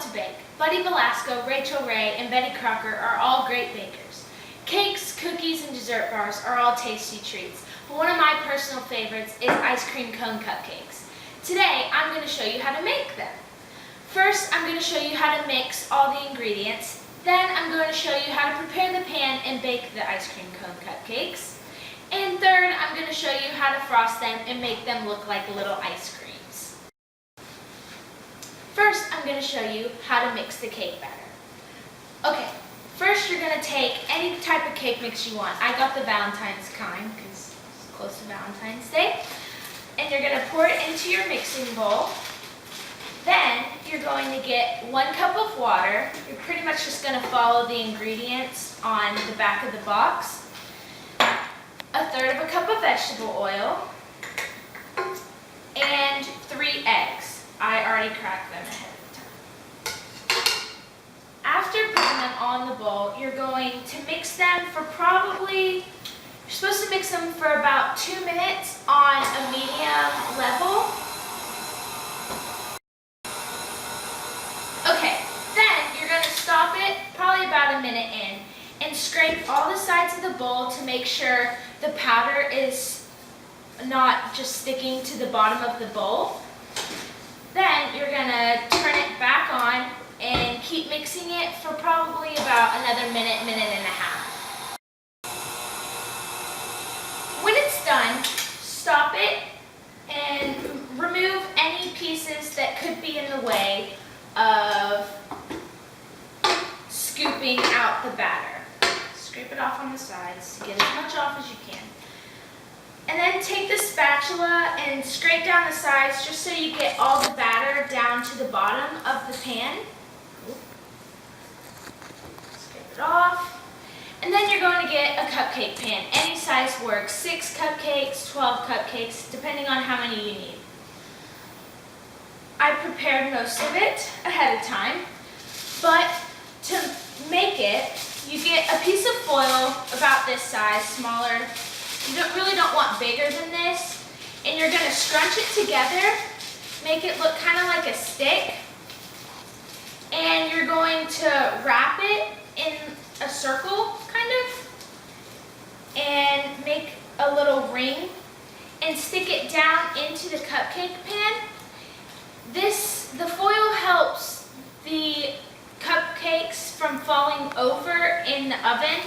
to bake. Buddy Velasco, Rachel Ray, and Betty Crocker are all great bakers. Cakes, cookies, and dessert bars are all tasty treats, but one of my personal favorites is ice cream cone cupcakes. Today, I'm going to show you how to make them. First, I'm going to show you how to mix all the ingredients. Then, I'm going to show you how to prepare the pan and bake the ice cream cone cupcakes. And third, I'm going to show you how to frost them and make them look like little ice creams. First, I'm going to show you how to mix the cake batter. Okay, first you're going to take any type of cake mix you want. I got the Valentine's kind because it's close to Valentine's Day. And you're going to pour it into your mixing bowl. Then you're going to get 1 cup of water. You're pretty much just going to follow the ingredients on the back of the box. 1/3 of a cup of vegetable oil. And 3 eggs. I already cracked them ahead of time. After putting them on the bowl, you're going to mix them for you're supposed to mix them for about 2 minutes on a medium level. Okay, then you're going to stop it probably about a minute in and scrape all the sides of the bowl to make sure the powder is not just sticking to the bottom of the bowl. Then you're going to turn it back on and keep mixing it for probably about another minute, minute and a half. When it's done, stop it and remove any pieces that could be in the way of scooping out the batter. Scrape it off on the sides to get as much off as you can. And then take the spatula and scrape down the sides just so you get all the batter down to the bottom of the pan. Scrape it off. And then you're going to get a cupcake pan. Any size works. 6 cupcakes, 12 cupcakes, depending on how many you need. I prepared most of it ahead of time, but to make it, you get a piece of foil about this size, smaller. You really don't want bigger than this. And you're going to scrunch it together, make it look kind of like a stick. And you're going to wrap it in a circle, kind of, and make a little ring and stick it down into the cupcake pan. The foil helps the cupcakes from falling over in the oven.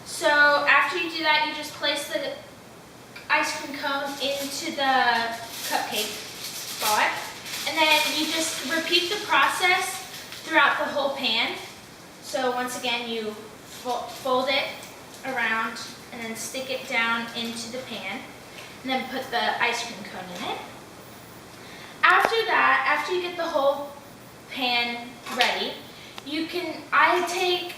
So after you do that, you just place the ice cream cone into the cupcake spot. And then you just repeat the process throughout the whole pan. So once again, you fold it around and then stick it down into the pan. And then put the ice cream cone in it. After that, after you get the whole pan ready, I take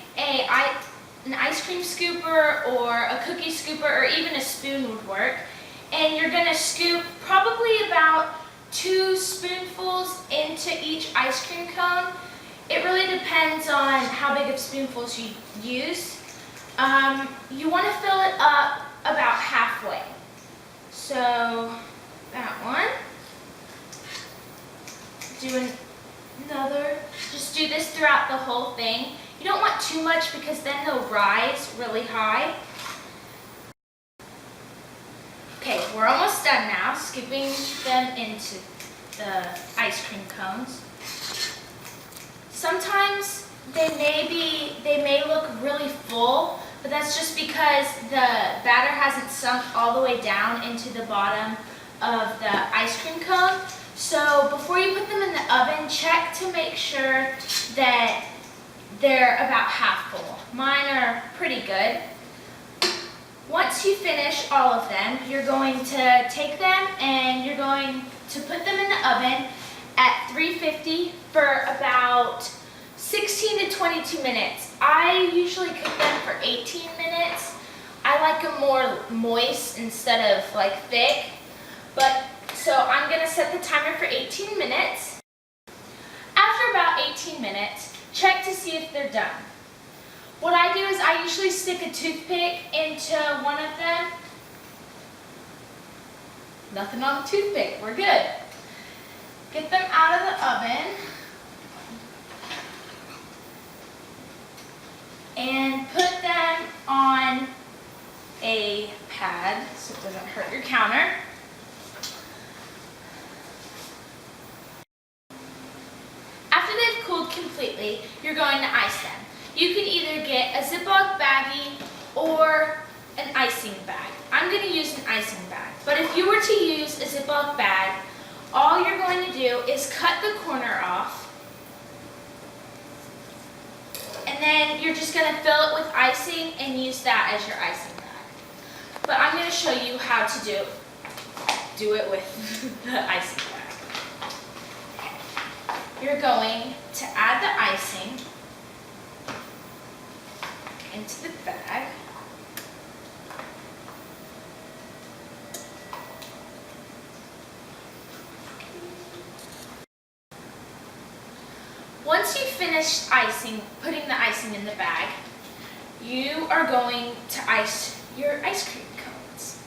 an ice cream scooper or a cookie scooper or even a spoon would work. And you're going to scoop probably about 2 spoonfuls into each ice cream cone. It really depends on how big of spoonfuls you use. You want to fill it up about halfway. So that one. Do another. Just do this throughout the whole thing. You don't want too much because then they'll rise really high. Okay, we're almost done now, scooping them into the ice cream cones. Sometimes they may look really full, but that's just because the batter hasn't sunk all the way down into the bottom of the ice cream cone. So before you put them in the oven, check to make sure that they're about half full. Mine are pretty good. Once you finish all of them, you're going to take them and you're going to put them in the oven at 350 for about 16 to 22 minutes. I usually cook them for 18 minutes. I like them more moist instead of like thick. So I'm going to set the timer for 18 minutes. After about 18 minutes, check to see if they're done. What I do is I usually stick a toothpick into one of them. Nothing on the toothpick, we're good. Get them out of the oven. counter. After they've cooled completely, you're going to ice them. You can either get a Ziploc baggie or an icing bag. I'm going to use an icing bag, but if you were to use a Ziploc bag, all you're going to do is cut the corner off, and then you're just going to fill it with icing and use that as your icing bag. But I'm going to show you how to do it with the icing bag. You're going to add the icing into the bag. Once you've finished putting the icing in the bag, you are going to ice your ice cream cones.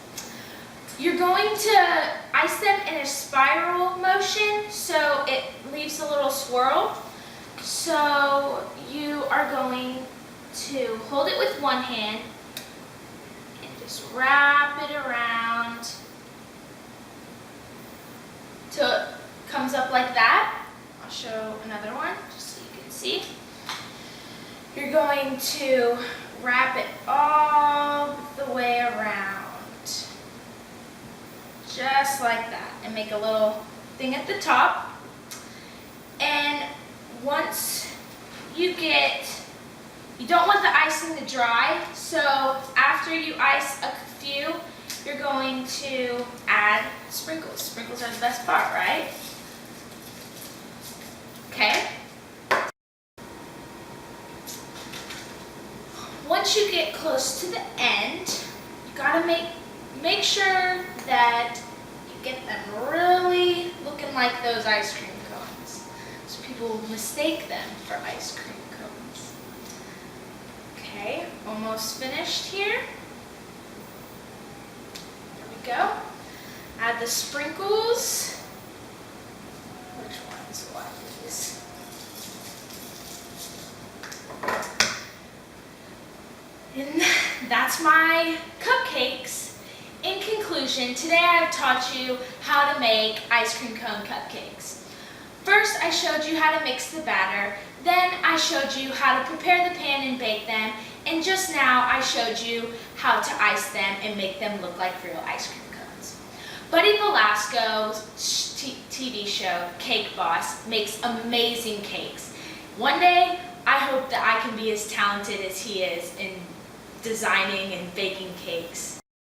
You're going to ice them in a spiral motion so it leaves a little swirl. So you are going to hold it with one hand and just wrap it around till it comes up like that. I'll show another one just so you can see. You're going to wrap it all the way around, just like that, and make a little thing at the top. And once you don't want the icing to dry, so after you ice a few, you're going to add sprinkles. Sprinkles are the best part, right? Okay. Once you get close to the end, you gotta make sure that you get them really looking like those ice cream cones, so people mistake them for ice cream cones. Okay, almost finished here. There we go. Add the sprinkles. Which ones will I use? And that's my cupcakes. In conclusion, today I've taught you how to make ice cream cone cupcakes. First, I showed you how to mix the batter. Then I showed you how to prepare the pan and bake them. And just now I showed you how to ice them and make them look like real ice cream cones. Buddy Velasco's TV show, Cake Boss, makes amazing cakes. One day, I hope that I can be as talented as he is in designing and baking cakes.